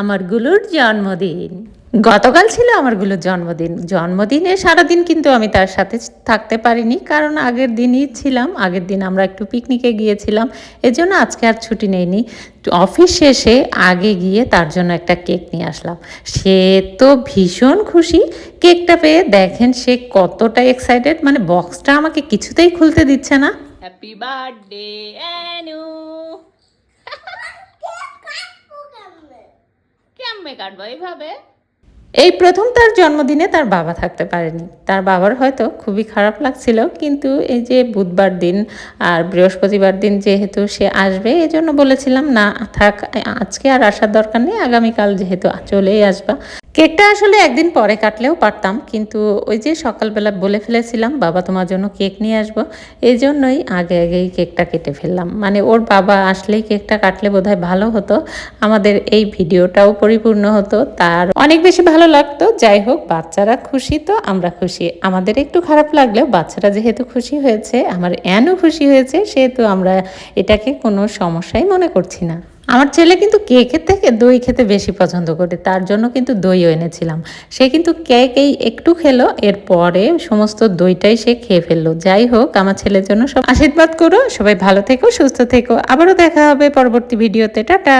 আমার গুলোর জন্মদিন। গতকাল ছিল আমার গুলোর জন্মদিন। জন্মদিনে সারাদিন কিন্তু আমি তার সাথে থাকতে পারিনি, কারণ আগের দিনই ছিলাম। আগের দিন আমরা একটু পিকনিকে গিয়েছিলাম, এজন্য আজকে আর ছুটি নেইনি। অফিস শেষে আগে গিয়ে তার জন্য একটা কেক নিয়ে আসলাম। সে তো ভীষণ খুশি কেকটা পেয়ে। দেখেন সে কতটা এক্সাইটেড, মানে বক্সটা আমাকে কিছুতেই খুলতে দিচ্ছে না। Happy birthday Anu. কেমনে কাটবো এইভাবে? এই প্রথম তার জন্মদিনে তার বাবা থাকতে পারেনি। তার বাবার হয়তো খুবই খারাপ লাগছিল, কিন্তু এই যে বুধবার দিন আর বৃহস্পতিবার দিন যেহেতু সে আসবে, এজন্য বলেছিলাম না থাক, আজকে আর আসার দরকার নেই, আগামীকাল যেহেতু চলেই আসবা। কেকটা আসলে একদিন পরে কাটলেও পারতাম, কিন্তু ওই যে সকালবেলা বলে ফেলেছিলাম বাবা তোমার জন্য কেক নিয়ে আসবো, এই জন্যই আগে আগেই কেকটা কেটে ফেললাম। মানে ওর বাবা আসলেই কেকটা কাটলে বোধহয় ভালো হতো, আমাদের এই ভিডিওটাও পরিপূর্ণ হতো, তার অনেক বেশি ভালো লাগতো। যাই হোক, বাচ্চারা খুশি তো আমরা খুশি। আমাদের একটু খারাপ লাগলেও বাচ্চারা যেহেতু খুশি হয়েছে, আমার অ্যানও খুশি হয়েছে, সেহেতু আমরা এটাকে কোনো সমস্যাই মনে করছি না। আমার ছেলে কিন্তু কেকের থেকে দই খেতে বেশি পছন্দ করে, তার জন্য কিন্তু দইও এনেছিলাম। সে কিন্তু কেক এই একটু খেলো, এরপরে সমস্ত দইটাই সে খেয়ে ফেললো। যাই হোক, আমার ছেলের জন্য সব আশীর্বাদ করো, সবাই ভালো থেকো, সুস্থ থেকো। আবারও দেখা হবে পরবর্তী ভিডিওতে। টাটা।